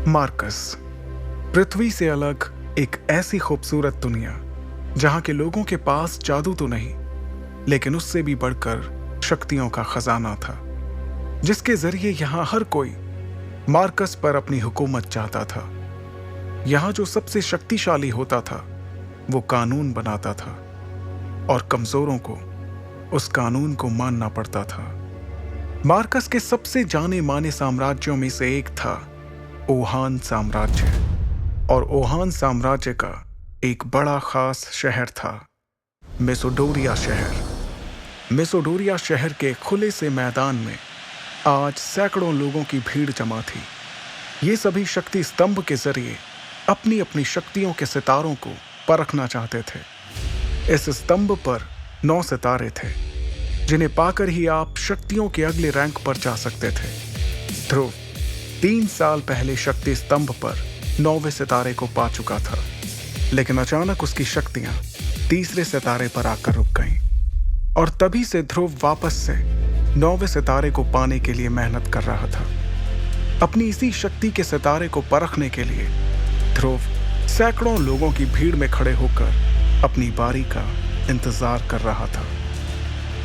Marcus, पृथ्वी से अलग एक ऐसी खूबसूरत दुनिया जहां के लोगों के पास जादू तो नहीं, लेकिन उससे भी बढ़कर शक्तियों का खजाना था, जिसके जरिए यहां हर कोई मार्कस पर अपनी हुकूमत चाहता था। यहां जो सबसे शक्तिशाली होता था वो कानून बनाता था और कमजोरों को उस कानून को मानना पड़ता था। मार्कस के सबसे जाने माने साम्राज्यों में से एक था ओहान साम्राज्य, और ओहान साम्राज्य का एक बड़ा खास शहर था मेसोडोरिया शहर। मेसोडोरिया शहर के खुले से मैदान में आज सैकड़ों लोगों की भीड़ जमा थी। ये सभी शक्ति स्तंभ के जरिए अपनी अपनी शक्तियों के सितारों को परखना चाहते थे। इस स्तंभ पर 9 सितारे थे, जिन्हें पाकर ही आप शक्तियों के अगले रैंक पर जा सकते थे। ध्रुव 3 साल पहले शक्ति स्तंभ पर 9वें सितारे को पा चुका था, लेकिन अचानक उसकी शक्तियां तीसरे सितारे पर आकर रुक गईं, और तभी से ध्रुव वापस से 9वें सितारे को पाने के लिए मेहनत कर रहा था। अपनी इसी शक्ति के सितारे को परखने के लिए ध्रुव सैकड़ों लोगों की भीड़ में खड़े होकर अपनी बारी का इंतजार कर रहा था।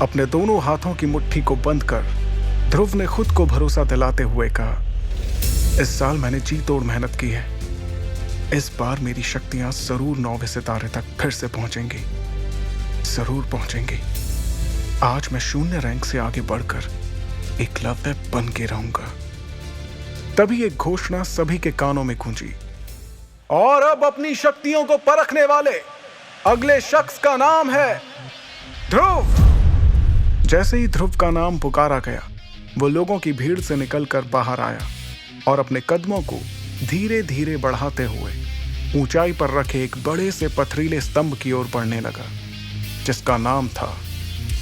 अपने दोनों हाथों की मुट्ठी को बंद कर ध्रुव ने खुद को भरोसा दिलाते हुए कहा, इस साल मैंने जी तोड़ मेहनत की है। इस बार मेरी शक्तियां जरूर 9वें सितारे तक फिर से पहुंचेंगी, जरूर पहुंचेंगी। आज मैं शून्य रैंक से आगे बढ़कर एकलव्य बन के रहूंगा। तभी एक घोषणा सभी के कानों में गूंजी, और अब अपनी शक्तियों को परखने वाले अगले शख्स का नाम है ध्रुव। जैसे ही ध्रुव का नाम पुकारा गया, वो लोगों की भीड़ से निकलकर बाहर आया और अपने कदमों को धीरे धीरे बढ़ाते हुए ऊंचाई पर रखे एक बड़े से पथरीले स्तंभ की ओर बढ़ने लगा, जिसका नाम था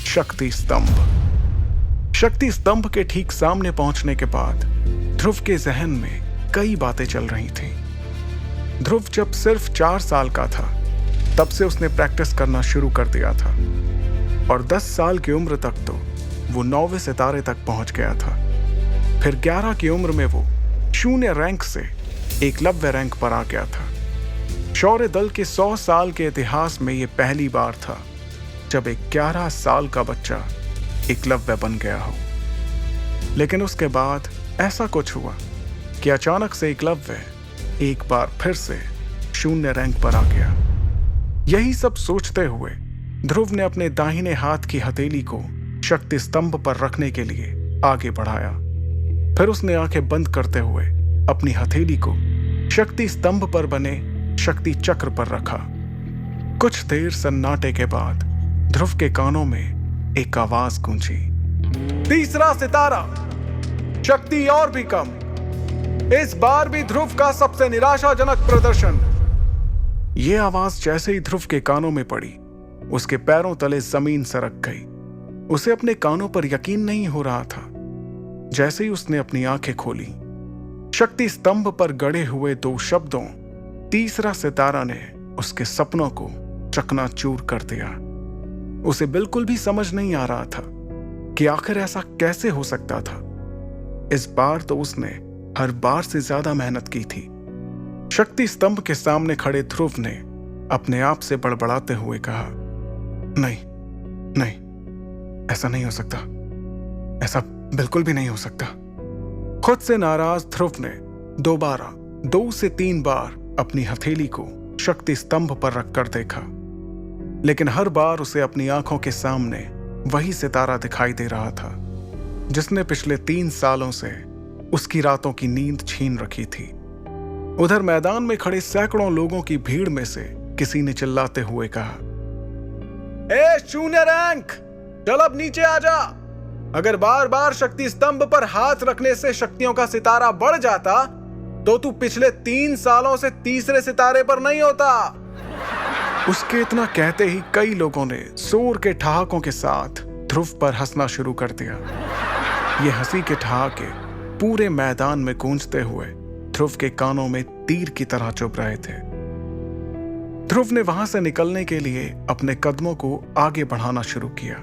शक्ति स्तंभ। शक्ति स्तंभ के ठीक सामने पहुंचने के बाद ध्रुव के जहन में कई बातें चल रही थीं। ध्रुव जब सिर्फ 4 साल का था, तब से उसने प्रैक्टिस करना शुरू कर दिया था, और 10 साल की उम्र तक तो वो 9वें सितारे तक पहुंच गया था। फिर 11 की उम्र में वो शून्य रैंक से एकलव्य रैंक पर आ गया था। शौर्य दल के 100 साल के इतिहास में ये पहली बार था जब एक 11 साल का बच्चा एकलव्य बन गया हो। लेकिन उसके बाद ऐसा कुछ हुआ कि अचानक से एकलव्य एक बार फिर से शून्य रैंक पर आ गया। यही सब सोचते हुए ध्रुव ने अपने दाहिने हाथ की हथेली को शक्ति स्तंभ पर रखने के लिए आगे बढ़ाया। फिर उसने आंखें बंद करते हुए अपनी हथेली को शक्ति स्तंभ पर बने शक्ति चक्र पर रखा। कुछ देर सन्नाटे के बाद ध्रुव के कानों में एक आवाज गूंजी, तीसरा सितारा, शक्ति और भी कम। इस बार भी ध्रुव का सबसे निराशाजनक प्रदर्शन। यह आवाज जैसे ही ध्रुव के कानों में पड़ी, उसके पैरों तले जमीन सरक गई। उसे अपने कानों पर यकीन नहीं हो रहा था। जैसे ही उसने अपनी आंखें खोली, शक्ति स्तंभ पर गड़े हुए 2 शब्दों तीसरा सितारा ने उसके सपनों को चकनाचूर कर दिया। उसे बिल्कुल भी समझ नहीं आ रहा था कि आखिर ऐसा कैसे हो सकता था। इस बार तो उसने हर बार से ज्यादा मेहनत की थी। शक्ति स्तंभ के सामने खड़े ध्रुव ने अपने आप से बड़बड़ाते हुए कहा, नहीं नहीं, ऐसा नहीं हो सकता, ऐसा बिल्कुल भी नहीं हो सकता। खुद से नाराज ध्रुव ने दोबारा 2 से 3 बार अपनी हथेली को शक्ति स्तंभ पर रखकर देखा, लेकिन हर बार उसे अपनी आंखों के सामने वही सितारा दिखाई दे रहा था जिसने पिछले 3 सालों से उसकी रातों की नींद छीन रखी थी। उधर मैदान में खड़े सैकड़ों लोगों की भीड़ में से किसी ने चिल्लाते हुए कहा, ए शून्य रैंक, चल अब नीचे आ जा। अगर बार बार शक्ति स्तंभ पर हाथ रखने से शक्तियों का सितारा बढ़ जाता तो तू पिछले 3 सालों से तीसरे सितारे पर नहीं होता। उसके इतना कहते ही कई लोगों ने जोर के ठहाकों के साथ ध्रुव पर हंसना शुरू कर दिया। ये हंसी के ठहाके पूरे मैदान में गूंजते हुए ध्रुव के कानों में तीर की तरह चुभ रहे थे। ध्रुव ने वहां से निकलने के लिए अपने कदमों को आगे बढ़ाना शुरू किया,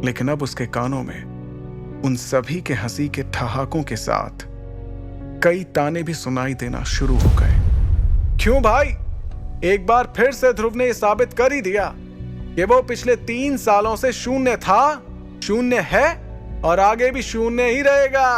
लेकिन अब उसके कानों में उन सभी के हंसी के ठहाकों के साथ कई ताने भी सुनाई देना शुरू हो गए। क्यों भाई, एक बार फिर से ध्रुव ने साबित कर ही दिया कि वो पिछले 3 सालों से शून्य था, शून्य है और आगे भी शून्य ही रहेगा।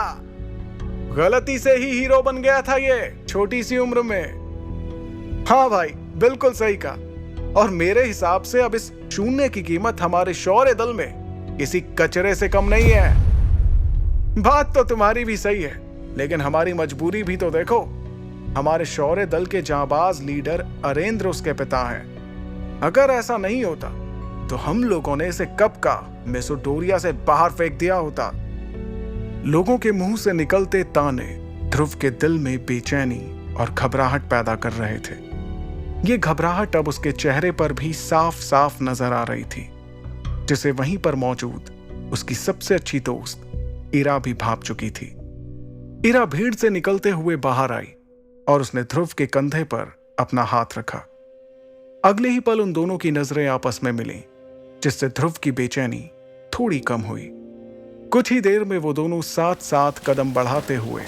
गलती से ही हीरो बन गया था ये छोटी सी उम्र में। हाँ भाई, बिल्कुल सही कहा। और मेरे हिसाब से अब इस शून्य की कीमत हमारे शौर्य दल में किसी कचरे से कम नहीं है। बात तो तुम्हारी भी सही है, लेकिन हमारी मजबूरी भी तो देखो। हमारे शौर्य दल के जांबाज लीडर अरेंद्र उसके पिता हैं। अगर ऐसा नहीं होता तो हम लोगों ने इसे कब का मेसोडोरिया से बाहर फेंक दिया होता। लोगों के मुंह से निकलते ताने ध्रुव के दिल में बेचैनी और घबराहट पैदा कर रहे थे। ये घबराहट अब उसके चेहरे पर भी साफ साफ नजर आ रही थी, जिसे वहीं पर मौजूद उसकी सबसे अच्छी दोस्त इरा भी भाप चुकी थी। इरा भीड़ से निकलते हुए बाहर आई और उसने ध्रुव के कंधे पर अपना हाथ रखा। अगले ही पल उन दोनों की नजरें आपस में मिलीं, जिससे ध्रुव की बेचैनी थोड़ी कम हुई। कुछ ही देर में वो दोनों साथ साथ कदम बढ़ाते हुए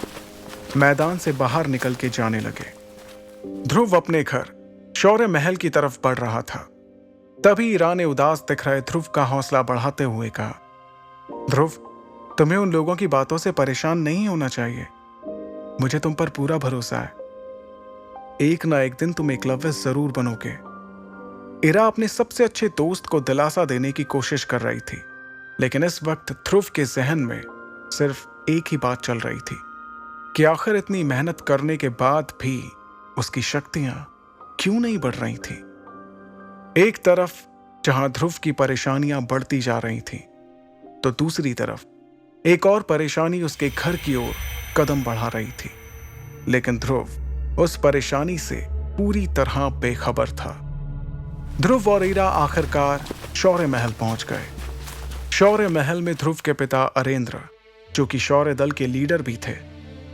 मैदान से बाहर निकल के जाने लगे। ध्रुव अपने घर शौर्य महल की तरफ बढ़ रहा था। तभी इरा ने उदास दिख रहे ध्रुव का हौसला बढ़ाते हुए कहा, ध्रुव, तुम्हें उन लोगों की बातों से परेशान नहीं होना चाहिए। मुझे तुम पर पूरा भरोसा है। एक ना एक दिन तुम एकलव्य जरूर बनोगे। इरा अपने सबसे अच्छे दोस्त को दिलासा देने की कोशिश कर रही थी, लेकिन इस वक्त ध्रुव के जहन में सिर्फ एक ही बात चल रही थी कि आखिर इतनी मेहनत करने के बाद भी उसकी शक्तियां क्यों नहीं बढ़ रही थी। एक तरफ जहां ध्रुव की परेशानियां बढ़ती जा रही थीं, तो दूसरी तरफ एक और परेशानी उसके घर की ओर कदम बढ़ा रही थी। लेकिन ध्रुव उस परेशानी से पूरी तरह बेखबर था। ध्रुव और इरा आखिरकार शौर्य महल पहुंच गए। शौर्य महल में ध्रुव के पिता अरेंद्र, जो कि शौर्य दल के लीडर भी थे,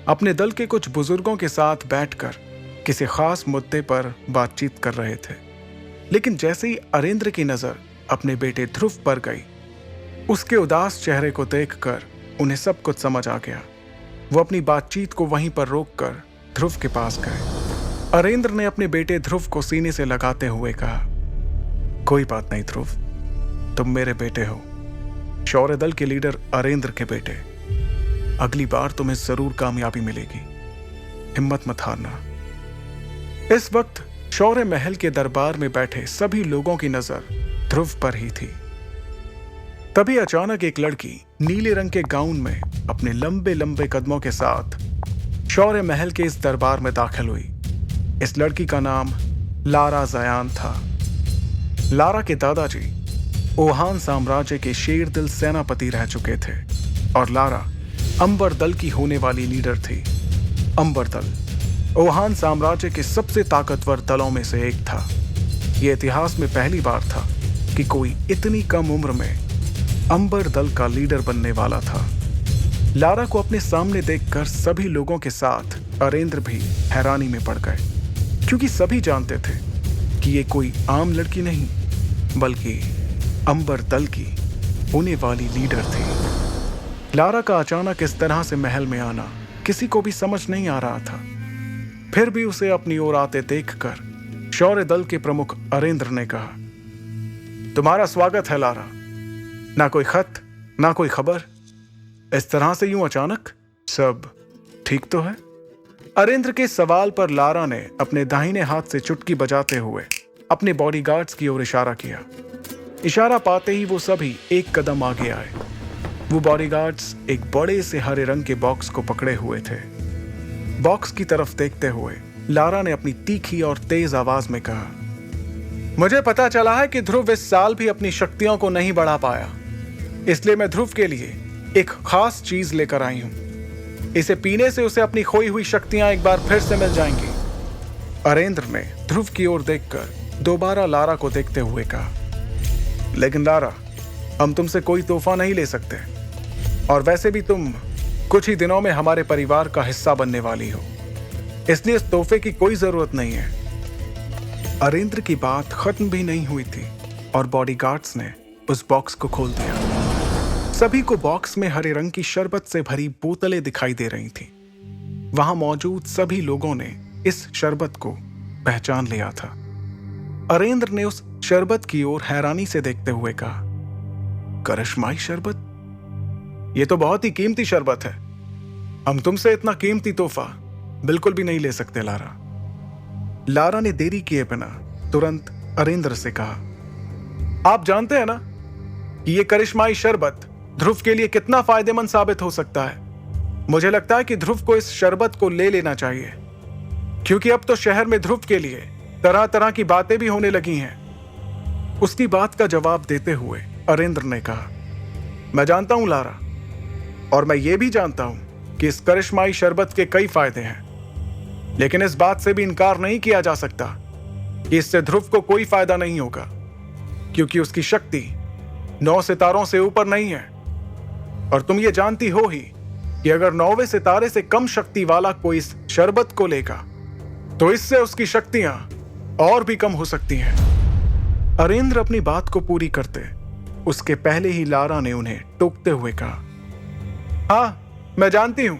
अपने दल के कुछ बुजुर्गों के साथ बैठकर किसी खास मुद्दे पर बातचीत कर रहे थे। लेकिन जैसे ही अरेंद्र की नजर अपने बेटे ध्रुव पर गई, उसके उदास चेहरे को देखकर उन्हें सब कुछ समझ आ गया। वो अपनी बातचीत को वहीं पर रोककर ध्रुव के पास गए। अरेंद्र ने अपने बेटे ध्रुव को सीने से लगाते हुए कहा, कोई बात नहीं ध्रुव, तुम मेरे बेटे हो, शौर्य दल के लीडर अरेंद्र के बेटे। अगली बार तुम्हें जरूर कामयाबी मिलेगी, हिम्मत मत हारना। इस वक्त शौर्य महल के दरबार में बैठे सभी लोगों की नजर ध्रुव पर ही थी। तभी अचानक एक लड़की नीले रंग के गाउन में अपने लंबे लंबे कदमों के साथ शौर्य महल के इस दरबार में दाखिल हुई। इस लड़की का नाम लारा जयान था। लारा के दादाजी ओहान साम्राज्य के शेरदिल सेनापति रह चुके थे और लारा अंबर दल की होने वाली लीडर थी। अंबर दल ओहान साम्राज्य के सबसे ताकतवर दलों में से एक था। यह इतिहास में पहली बार था कि कोई इतनी कम उम्र में अंबर दल का लीडर बनने वाला था। लारा को अपने सामने देखकर सभी लोगों के साथ अरेंद्र भी हैरानी में पड़ गए, क्योंकि सभी जानते थे कि ये कोई आम लड़की नहीं, बल्कि अंबर दल की होने वाली लीडर थी। लारा का अचानक इस तरह से महल में आना किसी को भी समझ नहीं आ रहा था। फिर भी उसे अपनी ओर आते देखकर शौर्य दल के प्रमुख अरेंद्र ने कहा, तुम्हारा स्वागत है लारा। ना कोई खत, ना कोई खबर, इस तरह से यूं अचानक, सब ठीक तो है? अरेंद्र के सवाल पर लारा ने अपने दाहिने हाथ से चुटकी बजाते हुए अपने बॉडीगार्ड्स की ओर इशारा किया। इशारा पाते ही वो सभी एक कदम आगे आए। वो बॉडीगार्ड्स एक बड़े से हरे रंग के बॉक्स को पकड़े हुए थे। बॉक्स की तरफ देखते हुए लारा ने अपनी तीखी और तेज आवाज में कहा, मुझे पता चला है कि ध्रुव इस साल भी अपनी शक्तियों को नहीं बढ़ा पाया, इसलिए मैं ध्रुव के लिए एक खास चीज लेकर आई हूं। इसे पीने से उसे अपनी खोई हुई शक्तियां एक बार फिर से मिल जाएंगी। अरेंद्र ने ध्रुव की ओर देखकर दोबारा लारा को देखते हुए कहा, लेकिन लारा, हम तुमसे कोई तोहफा नहीं ले सकते, और वैसे भी तुम कुछ ही दिनों में हमारे परिवार का हिस्सा बनने वाली हो, इसलिए इस तोहफे की कोई जरूरत नहीं है। अरेंद्र की बात खत्म भी नहीं हुई थी और बॉडीगार्ड्स ने उस बॉक्स को खोल दिया। सभी को बॉक्स में हरे रंग की शरबत से भरी बोतलें दिखाई दे रही थीं। वहां मौजूद सभी लोगों ने इस शरबत को पहचान लिया था। अरेंद्र ने उस शरबत की ओर हैरानी से देखते हुए कहा, करिश्माई शरबत? यह तो बहुत ही कीमती शरबत है। हम तुमसे इतना कीमती तोहफा बिल्कुल भी नहीं ले सकते लारा। लारा ने देरी किए बिना तुरंत अरेंद्र से कहा, आप जानते हैं ना कि यह करिश्माई शरबत ध्रुव के लिए कितना फायदेमंद साबित हो सकता है। मुझे लगता है कि ध्रुव को इस शरबत को ले लेना चाहिए, क्योंकि अब तो शहर में ध्रुव के लिए तरह तरह की बातें भी होने लगी हैं। उसकी बात का जवाब देते हुए अरेंद्र ने कहा, मैं जानता हूं लारा, और मैं ये भी जानता हूं कि इस करिश्माई शरबत के कई फायदे हैं, लेकिन इस बात से भी इनकार नहीं किया जा सकता कि इससे ध्रुव को कोई फायदा नहीं होगा, क्योंकि उसकी शक्ति 9 सितारों से ऊपर नहीं है। और तुम ये जानती हो ही कि अगर 9वें सितारे से कम शक्ति वाला कोई इस शरबत को लेगा तो इससे उसकी शक्तियां और भी कम हो सकती हैं। अरेंद्र अपनी बात को पूरी करते उसके पहले ही लारा ने उन्हें टोकते हुए कहा, हाँ, मैं जानती हूं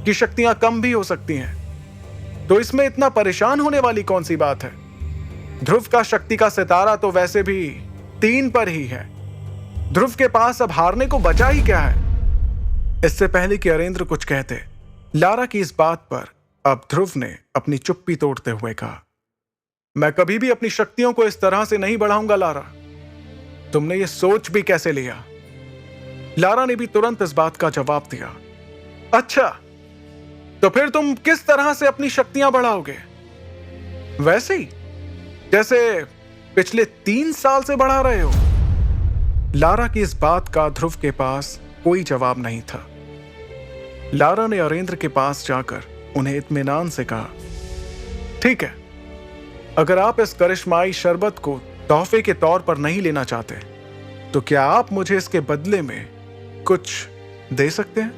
कि शक्तियां कम भी हो सकती हैं, तो इसमें इतना परेशान होने वाली कौन सी बात है। ध्रुव का शक्ति का सितारा तो वैसे भी 3 पर ही है। ध्रुव के पास अब हारने को बचा ही क्या है। इससे पहले कि अरेंद्र कुछ कहते, लारा की इस बात पर अब ध्रुव ने अपनी चुप्पी तोड़ते हुए कहा, मैं कभी भी अपनी शक्तियों को इस तरह से नहीं बढ़ाऊंगा लारा। तुमने ये सोच भी कैसे लिया? लारा ने भी तुरंत इस बात का जवाब दिया, अच्छा, तो फिर तुम किस तरह से अपनी शक्तियां बढ़ाओगे? वैसे ही जैसे पिछले 3 साल से बढ़ा रहे हो। लारा की इस बात का ध्रुव के पास कोई जवाब नहीं था। लारा ने अरेंद्र के पास जाकर उन्हें इत्मीनान से कहा, ठीक है, अगर आप इस करिश्माई शरबत को तोहफे के तौर पर नहीं लेना चाहते, तो क्या आप मुझे इसके बदले में कुछ दे सकते हैं?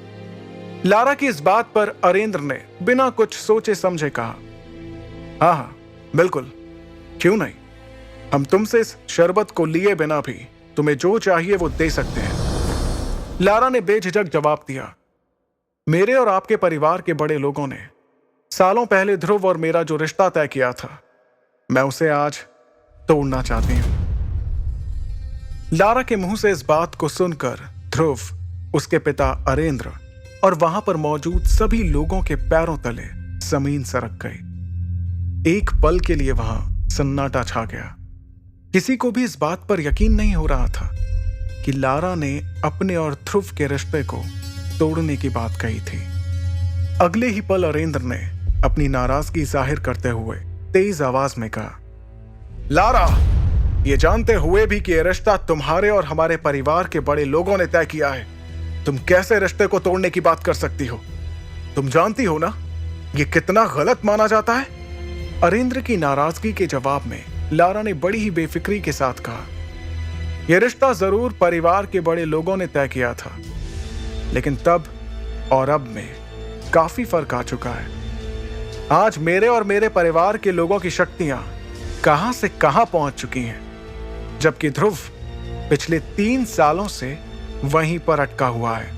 लारा की इस बात पर अरेंद्र ने बिना कुछ सोचे समझे कहा, हाँ हाँ, बिल्कुल, क्यों नहीं। हम तुमसे इस शरबत को लिए बिना भी तुम्हें जो चाहिए वो दे सकते हैं। लारा ने बेझिझक जवाब दिया, मेरे और आपके परिवार के बड़े लोगों ने सालों पहले ध्रुव और मेरा जो रिश्ता तय किया था, मैं उसे आज तोड़ना चाहती हूं। लारा के मुंह से इस बात को सुनकर ध्रुव, उसके पिता अरेंद्र और वहां पर मौजूद सभी लोगों के पैरों तले जमीन सरक गई। एक पल के लिए वहां सन्नाटा छा गया। किसी को भी इस बात पर यकीन नहीं हो रहा था कि लारा ने अपने और ध्रुव के रिश्ते को तोड़ने की बात कही थी। अगले ही पल अरेंद्र ने अपनी नाराजगी जाहिर करते हुए तेज आवाज में कहा, लारा, ये जानते हुए भी कि यह रिश्ता तुम्हारे और हमारे परिवार के बड़े लोगों ने तय किया है, तुम कैसे रिश्ते को तोड़ने की बात कर सकती हो? तुम जानती हो ना ये कितना गलत माना जाता है। अरेंद्र की नाराजगी के जवाब में लारा ने बड़ी ही बेफिक्री के साथ कहा, यह रिश्ता जरूर परिवार के बड़े लोगों ने तय किया था, लेकिन तब और अब में काफी फर्क आ चुका है। आज मेरे और मेरे परिवार के लोगों की शक्तियां कहां से कहां पहुंच चुकी हैं, जबकि ध्रुव पिछले 3 सालों से वहीं पर अटका हुआ है।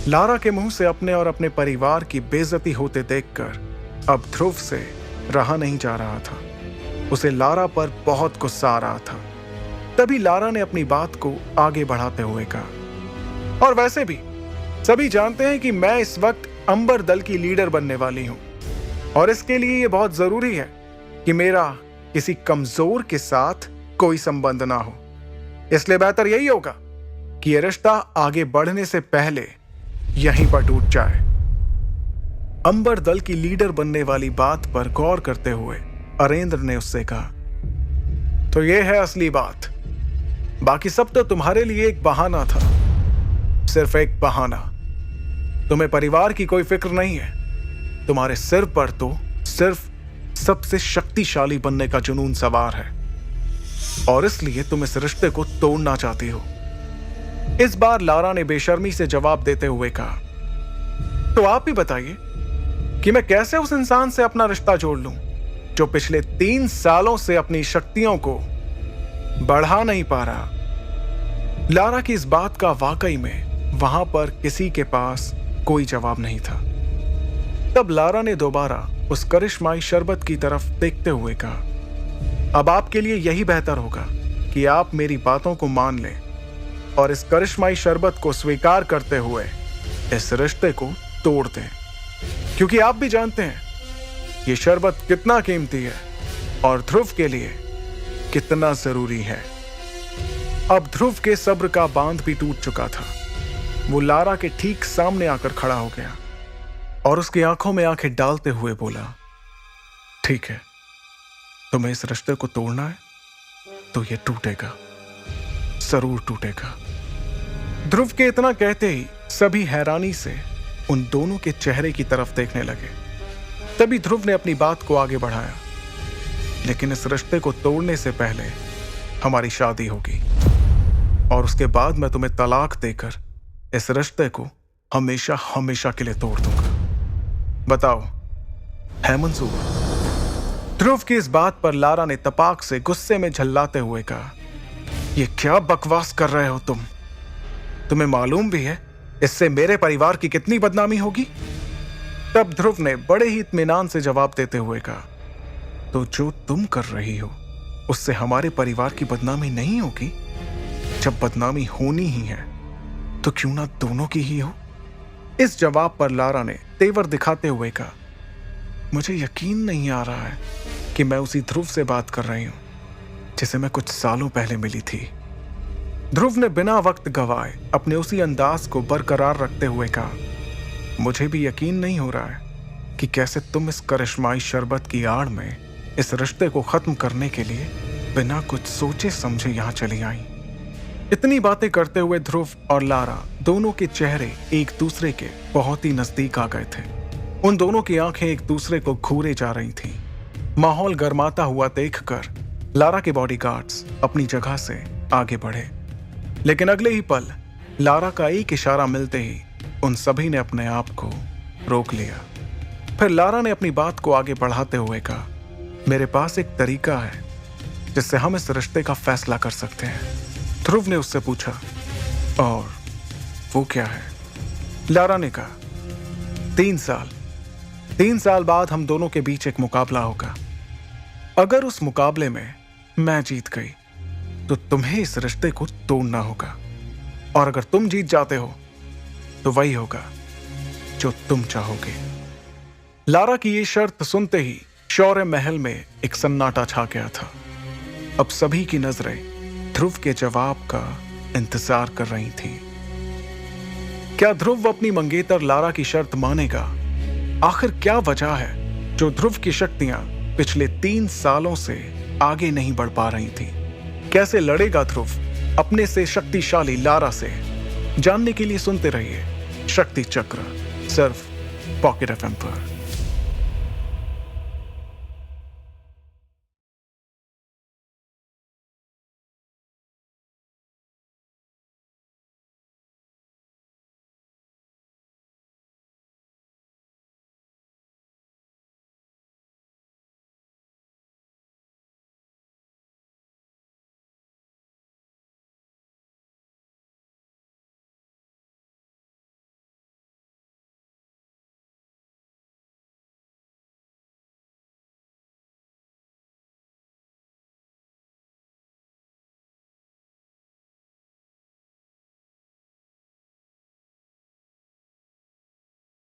लारा के मुंह से अपने और अपने परिवार की बेइज्जती होते देखकर अब ध्रुव से रहा नहीं जा रहा था। उसे लारा पर बहुत गुस्सा आ रहा था। तभी लारा ने अपनी बात को आगे बढ़ाते हुए कहा, और वैसे भी सभी जानते हैं कि मैं इस वक्त अंबर दल की लीडर बनने वाली हूं, और इसके लिए यह बहुत जरूरी है कि मेरा किसी कमजोर के साथ कोई संबंध ना हो। इसलिए बेहतर यही होगा कि यह रिश्ता आगे बढ़ने से पहले यहीं पर टूट जाए। अंबर दल की लीडर बनने वाली बात पर गौर करते हुए अरेंद्र ने उससे कहा, तो यह है असली बात, बाकी सब तो तुम्हारे लिए एक बहाना था, सिर्फ एक बहाना। तुम्हें परिवार की कोई फिक्र नहीं है। तुम्हारे सिर पर तो सिर्फ सबसे शक्तिशाली बनने का जुनून सवार है, और इसलिए तुम इस रिश्ते को तोड़ना चाहती हो। इस बार लारा ने बेशर्मी से जवाब देते हुए कहा, तो आप ही बताइए कि मैं कैसे उस इंसान से अपना रिश्ता जोड़ लूं जो पिछले 3 सालों से अपनी शक्तियों को बढ़ा नहीं पा रहा। लारा की इस बात का वाकई में वहां पर किसी के पास कोई जवाब नहीं था। तब लारा ने दोबारा उस करिश्माई शरबत की तरफ देखते हुए कहा, अब आपके लिए यही बेहतर होगा कि आप मेरी बातों को मान लें और इस करिश्माई शरबत को स्वीकार करते हुए इस रिश्ते को तोड़ दें, क्योंकि आप भी जानते हैं ये शरबत कितना कीमती है और ध्रुव के लिए कितना जरूरी है। अब ध्रुव के सब्र का बांध भी टूट चुका था। वो लारा के ठीक सामने आकर खड़ा हो गया और उसकी आंखों में आंखें डालते हुए बोला, ठीक है, तुम्हें इस रिश्ते को तोड़ना है तो ये टूटेगा, जरूर टूटेगा। ध्रुव के इतना कहते ही सभी हैरानी से उन दोनों के चेहरे की तरफ देखने लगे। तभी ध्रुव ने अपनी बात को आगे बढ़ाया, लेकिन इस रिश्ते को तोड़ने से पहले हमारी शादी होगी और उसके बाद मैं तुम्हें तलाक देकर इस रिश्ते को हमेशा हमेशा के लिए तोड़ दूंगा। बताओ, है मंजूर? ध्रुव की इस बात पर लारा ने तपाक से गुस्से में झल्लाते हुए कहा, ये क्या बकवास कर रहे हो तुम? तुम्हें मालूम भी है इससे मेरे परिवार की कितनी बदनामी होगी? तब ध्रुव ने बड़े ही इत्मीनान से जवाब देते हुए कहा, तो जो तुम कर रही हो उससे हमारे परिवार की बदनामी नहीं होगी? जब बदनामी होनी ही है तो क्यों ना दोनों की ही हो? इस जवाब पर लारा ने तेवर दिखाते हुए कहा, मुझे यकीन नहीं आ रहा है कि मैं उसी ध्रुव से बात कर रही हूं जिसे मैं कुछ सालों पहले मिली थी। ध्रुव ने बिना वक्त गवाए अपने उसी अंदाज को बरकरार रखते हुए कहा, मुझे भी यकीन नहीं हो रहा है कि कैसे तुम इस करिश्माई शरबत की आड़ में इस रिश्ते को खत्म करने के लिए बिना कुछ सोचे समझे यहां चली आई। इतनी बातें करते हुए ध्रुव और लारा दोनों के चेहरे एक दूसरे के बहुत ही नजदीक आ गए थे। उन दोनों की आंखें एक दूसरे को घूरे जा रही थीं। माहौल गर्माता हुआ देखकर लारा के बॉडीगार्ड्स अपनी जगह से आगे बढ़े, लेकिन अगले ही पल लारा का एक इशारा मिलते ही उन सभी ने अपने आप को रोक लिया। फिर लारा ने अपनी बात को आगे बढ़ाते हुए कहा, मेरे पास एक तरीका है जिससे हम इस रिश्ते का फैसला कर सकते हैं। ध्रुव ने उससे पूछा, और वो क्या है? लारा ने कहा, 3 साल बाद हम दोनों के बीच एक मुकाबला होगा। अगर उस मुकाबले में मैं जीत गई तो तुम्हें इस रिश्ते को तोड़ना होगा, और अगर तुम जीत जाते हो तो वही होगा जो तुम चाहोगे। लारा की ये शर्त सुनते ही शौर्य महल में एक सन्नाटा छा गया था। अब सभी की नजरें ध्रुव के जवाब का इंतजार कर रही थी। क्या ध्रुव अपनी मंगेतर लारा की शर्त मानेगा? आखिर क्या वजह है जो ध्रुव की शक्तियां पिछले 3 सालों से आगे नहीं बढ़ पा रही थी? कैसे लड़ेगा ध्रुव अपने से शक्तिशाली लारा से? जानने के लिए सुनते रहिए शक्ति चक्र, सिर्फ पॉकेट एफएम पर।